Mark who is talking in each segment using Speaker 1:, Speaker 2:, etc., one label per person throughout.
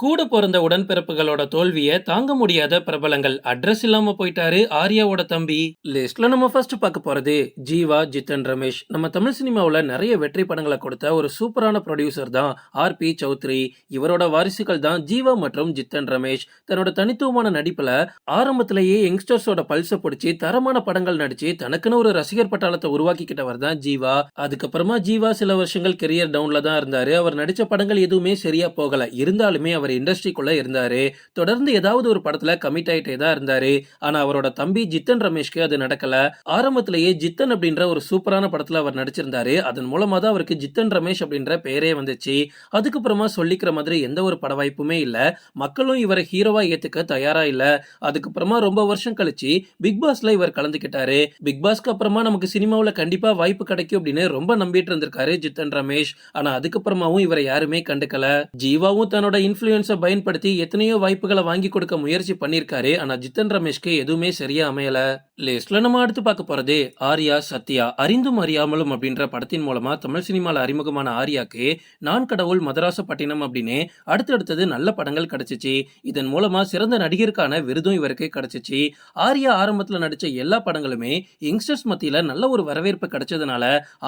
Speaker 1: கூட பிறந்த உடன்பிறப்புகளோட தோல்விய தாங்க முடியாத பிரபலங்கள் அட்ரஸ் இல்லாம போயிட்டாரு ஆர்யாவோட தம்பி. லிஸ்ட்ல நம்ம ஃபர்ஸ்ட் பார்க்க போறது ஜீவா ஜித்தன் ரமேஷ். நம்ம தமிழ் சினிமாவுல நிறைய வெற்றி படங்களை கொடுத்த ஒரு சூப்பரான ப்ரொடியூசர் தான் ஆர்.பி. சௌத்ரி. இவரோட வாரிசுகள் தான் ஜீவா மற்றும் ஜித்தன் ரமேஷ். தன்னோட தனித்துவமான நடிப்புல ஆரம்பத்திலேயே யங்ஸ்டர்ஸோட பல்ஸ பிடிச்சி தரமான படங்கள் நடிச்சு தனக்குன்னு ஒரு ரசிகர் பட்டாளத்தை உருவாக்கிக்கிட்டவர் தான் ஜீவா. அதுக்கப்புறமா ஜீவா சில வருஷங்கள் கெரியர் டவுன்ல தான் இருந்தாரு. அவர் நடிச்ச படங்கள் எதுவுமே சரியா போகல. இருந்தாலுமே அவர் இண்டஸ்ட்ரிக்குள்ள இருந்தாரு. தொடர்ந்து ஏதாவது ஒரு படத்துல கமிட் ஆயிட்டே தான் இருந்தாரு. ஆனா அவரோட தம்பி ஜித்தன் ரமேஷ்க்கு அது நடக்கல. ஆரம்பத்திலேயே ஜித்தன் அப்படின்ற ஒரு சூப்பரான படத்துல அவர் நடிச்சிருந்தாரு. அதன் மூலமா தான் அவருக்கு ஜித்தன் ரமேஷ் அப்படின்ற பெயரே வந்துச்சு. அதுக்கப்புறமா சொல்லிக்கிற மாதிரி எந்த ஒரு பட வாய்ப்புமே இல்ல. மக்களும் இவரை ஹீரோவா ஏத்துக்க தயாரா இல்ல. அதுக்கப்புறமா ரொம்ப வருஷம் கழிச்சு பிக் பாஸ்ல இவர் கலந்துக்கிட்டாரு. பிக் பாஸ்க்கு அப்புறமா நமக்கு சினிமாவுல கண்டிப்பா வாய்ப்பு கிடைக்கும் அப்படின்னு ரொம்ப நம்பிட்டு இருந்திருக்காரு ஜித்தன் ரமேஷ். ஆனா அதுக்கப்புறமாவும் இவரை யாருமே கண்டுக்கல. ஜீவாவும் தன்னோட இன்ஃப்ளூயன்ஸை பயன்படுத்தி எத்தனையோ வாய்ப்புகளை வாங்கி கொடுக்க முயற்சி பண்ணியிருக்காரு. ஆனா ஜித்தன் ரமேஷ்க்கு எதுவுமே சரியா அமையல. லிஸ்ட்ல நம்ம அடுத்து பார்க்க போறது ஆர்யா சத்யா. அறிந்தும் அறியாமலும் அப்படின்ற படத்தின் மூலமா தமிழ் சினிமால அறிமுகமான ஆர்யாக்கு நான் கடவுள் மதராசப்பட்டினம் அப்படின்னு அடுத்தடுத்தது நல்ல படங்கள் கிடைச்சிச்சு. இதன் மூலமா சிறந்த நடிகருக்கான விருதும் இவருக்கு கிடைச்சிச்சு. ஆர்யா ஆரம்பத்துல நடிச்ச எல்லா படங்களுமே யங்ஸ்டர்ஸ் மத்தியில நல்ல ஒரு வரவேற்பு கிடைச்சதுனால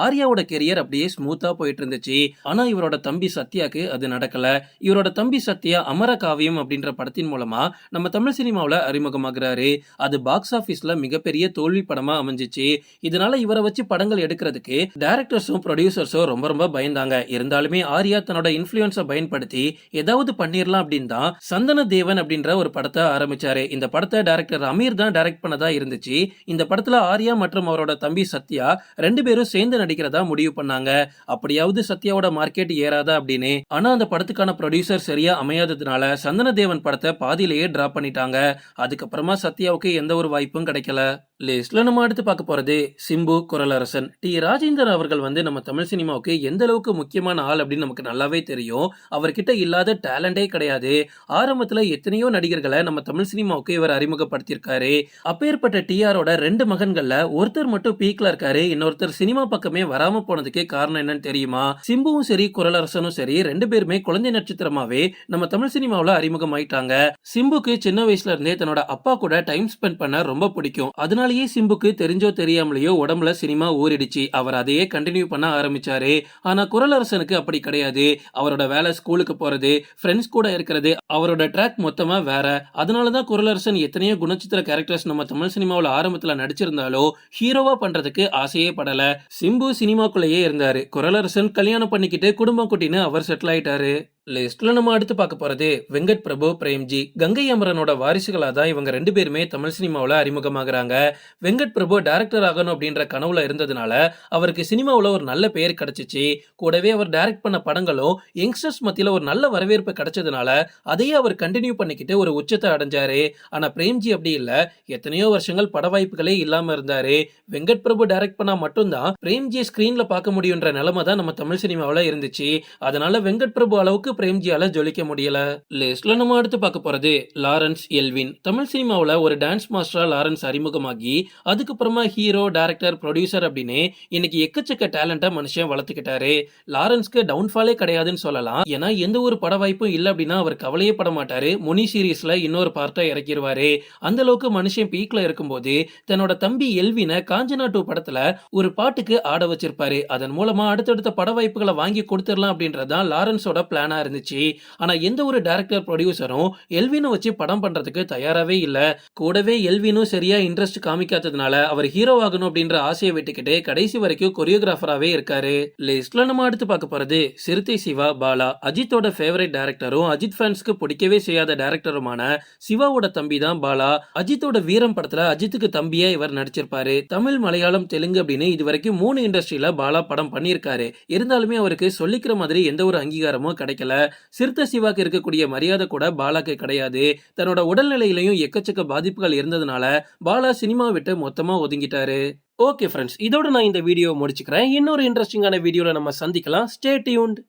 Speaker 1: ஆர்யாவோட கெரியர் அப்படியே ஸ்மூத்தா போயிட்டு இருந்துச்சு. ஆனா இவரோட தம்பி சத்யாக்கு அது நடக்கல. இவரோட தம்பி சத்யா அமர காவியம் அப்படின்ற படத்தின் மூலமா நம்ம தமிழ் சினிமாவில் அறிமுகமாகிறாரு. அது பாக்ஸ் ஆபீஸ்ல மிகப்பெரிய தோல்வி படமா அமைஞ்சிச்சு. இதனால இவரை வச்சு படங்கள் எடுக்கிறதுக்கு டைரக்டர்ஸும் ப்ரொடியூசர்ஸும் ரொம்ப ரொம்ப பயந்தாங்க. இருந்தாலுமே ஆர்யா தன்னோட இன்ஃப்ளூயன்ஸை பயன்படுத்தி ஏதாவது பண்ணிடலாம் அப்படின்னு தான் சந்தன தேவன் அப்படின்ற ஒரு படத்தை ஆரம்பிச்சாரு. இந்த படத்தை டைரக்டர் அமீர் தான் டைரக்ட் பண்ணதா இருந்துச்சு. இந்த படத்துல ஆர்யா மற்றும் அவரோட தம்பி சத்யா ரெண்டு பேரும் சேர்ந்து நடிக்கிறதா முடிவு பண்ணாங்க. அப்படியாவது சத்யாவோட மார்க்கெட் ஏறாதா அப்படின்னு. ஆனா அந்த படத்துக்கான ப்ரொடியூசர் சரியா அமையாததுனால சந்தன தேவன் படத்தை பாதியிலேயே டிராப் பண்ணிட்டாங்க. அதுக்கப்புறமா சத்யாவுக்கு எந்த ஒரு வாய்ப்பும் கிடைக்கல. லிஸ்ட்ல நம்ம அடுத்து பார்க்க போறது சிம்பு குரலரசன். டி ராஜேந்தர் அவர்கள் நம்ம தமிழ் சினிமாவுக்கு எந்த அளவுக்கு முக்கியமான ஆள் அப்படின்னு நமக்கு நல்லாவே தெரியும். அவர்கிட்ட இல்லாத டேலண்டே கிடையாது. ஆரம்பத்துல எத்தனையோ நடிகர்களை நம்ம தமிழ் சினிமாவுக்கு இவர் அறிமுகப்படுத்தியிருக்காரு. அப்பேற்பட்ட டிஆரோட ரெண்டு மகன்கள்ல ஒருத்தர் மட்டும் பீக்ல இருக்காரு. இன்னொருத்தர் சினிமா பக்கமே வராம போனதுக்கு காரணம் என்னன்னு தெரியுமா? சிம்புவும் சரி குரலரசனும் சரி ரெண்டு பேருமே குழந்தை நட்சத்திரமாவே நம்ம தமிழ் சினிமாவில் அறிமுகமாயிட்டாங்க. சிம்புக்கு சின்ன வயசுல இருந்தே தன்னோட அப்பா கூட டைம் ஸ்பெண்ட் பண்ண ரொம்ப பிடிக்கும். அதனாலேயே சிம்புக்கு தெரிஞ்சோ தெரியாமலையோ உடம்புல சினிமா ஊறிடுச்சு. அவர் அதையே கண்டினியூ பண்ண ஆரம்பிச்சாரு. ஆனா குரலரசனுக்கு அப்படி கிடையாது. அவரோட வேலை ஸ்கூலுக்கு போறது, ஃப்ரெண்ட்ஸ் கூட இருக்கிறது, அவரோட ட்ராக் மொத்தமா வேற. அதனாலதான் குரலரசன் எத்தனையோ குணச்சித்திர கேரக்டர்ஸ் நம்ம தமிழ் சினிமாவில் ஆரம்பத்துல நடிச்சிருந்தாலும் ஹீரோவா பண்றதுக்கு ஆசையே படல. சிம்பு சினிமாக்குள்ளேயே இருந்தாரு. குரலரசன் கல்யாணம் பண்ணிக்கிட்டு குடும்பம் குட்டின்னு அவர் செட்டில் ஆயிட்டாரு. லிஸ்ட்ல நம்ம அடுத்து பார்க்க போறது வெங்கட் பிரபு பிரேம்ஜி. கங்கை அமரனோட வாரிசுகளா தான் இவங்க ரெண்டு பேருமே தமிழ் சினிமாவில் அறிமுகமாகறாங்க. வெங்கட் பிரபு டைரக்டர் ஆகணும் அப்படின்ற கனவுல இருந்ததுனால அவருக்கு சினிமாவில் ஒரு நல்ல பெயர் கிடைச்சிச்சு. கூடவே அவர் டைரக்ட் பண்ண படங்களும் யங்ஸ்டர்ஸ் மத்தியில ஒரு நல்ல வரவேற்பு கிடைச்சதுனால அதையே அவர் கண்டினியூ பண்ணிக்கிட்டு ஒரு உச்சத்தை அடைஞ்சாரு. ஆனா பிரேம்ஜி அப்படி இல்ல. எத்தனையோ வருஷங்கள் பட வாய்ப்புகளே இல்லாம இருந்தாரு. வெங்கட் பிரபு டைரக்ட் பண்ணா மட்டும்தான் பிரேம்ஜியை ஸ்கிரீன்ல பார்க்க முடியுன்ற நிலைமை தான் நம்ம தமிழ் சினிமாவில் இருந்துச்சு. அதனால வெங்கட் பிரபு அளவுக்கு பிரேம்ஜியால ஜொலிக்க முடியல. லிஸ்ட்ல நம்ம அடுத்து பார்க்க போறது லாரன்ஸ் எல்வின். தமிழ் சினிமாவில் ஒரு டான்ஸ் மாஸ்டரா லாரன்ஸ் அறிமுகமாகி அதுக்கப்புறமா ஹீரோ டைரக்டர் ப்ரொடியூசர் அப்படின்னு இன்னைக்கு எக்கச்சக்க டேலண்ட மனுஷன் வளர்த்துக்கிட்டாரு. லாரன்ஸ்க்கு டவுன்ஃபாலே கிடையாதுன்னு சொல்லலாம். ஏன்னா எந்த ஒரு பட வாய்ப்பும் இல்லை அப்படின்னா அவர் கவலையே பட மாட்டாரு. முனி சீரீஸ்ல இன்னொரு பார்ட்டை இறக்கிடுவாரு. அந்த அளவுக்கு மனுஷன் பீக்ல இருக்கும்போது தன்னோட தம்பி எல்வினை காஞ்சனா 2 படத்துல ஒரு பாட்டுக்கு ஆட வச்சிருப்பாரு. அதன் மூலமா அடுத்தடுத்த பட வாய்ப்புகளை வாங்கி கொடுத்துடலாம் அப்படின்றதான் லாரன்ஸோட பிளானா இருந்துச்சு. ஆனா எந்த ஒரு டைரக்டர் ப்ரொடியூசரும் எல்வினை வச்சு படம் பண்றதுக்கு தயாராவே இல்ல. கூடவே எல்வினும் சரியா இன்ட்ரெஸ்ட் காமிக்காததுனால அவர் ஹீரோ ஆகணும் அப்படின்ற ஆசையை விட்டுக்கிட்டு கடைசி வரைக்கும் கொரியோகிராஃபராகவே இருக்காரு. லிஸ்ட்ல நம்ம அடுத்து பார்க்க போறது சிறுத்தை சிவா பாலா. அஜித்தோட ஃபேவரட் டைரக்டரும் அஜித் ஃபேன்ஸ்க்கு பிடிக்கவே செய்யாத டைரக்டருமான சிவாவோட தம்பி தான் பாலா. அஜித்தோட வீரம் படத்துல அஜித்துக்கு தம்பியா இவர் நடிச்சிருப்பாரு. தமிழ் மலையாளம் தெலுங்கு அப்படின்னு இது வரைக்கும் 3 இண்டஸ்ட்ரியில பாலா படம் பண்ணியிருக்காரு. இருந்தாலுமே அவருக்கு சொல்லிக்கிற மாதிரி எந்த ஒரு அங்கீகாரமும் கிடைக்கல. சிறுத்தை சிவாக்கு இருக்கக்கூடிய மரியாதை கூட பாலாக்கு கிடையாது. தன்னோட உடல்நிலையிலையும் எக்கச்சக்க பாதிப்புகள் இருந்ததுனால பாலா சினிமா விட்டு மொத்தமா ஒதுங்கிட்டாரு. ஓகே ஃப்ரெண்ட்ஸ், இதோட நான் இந்த வீடியோ முடிச்சுக்கிறேன். இன்னொரு இன்ட்ரெஸ்டிங்கான வீடியோல நம்ம சந்திக்கலாம். Stay tuned.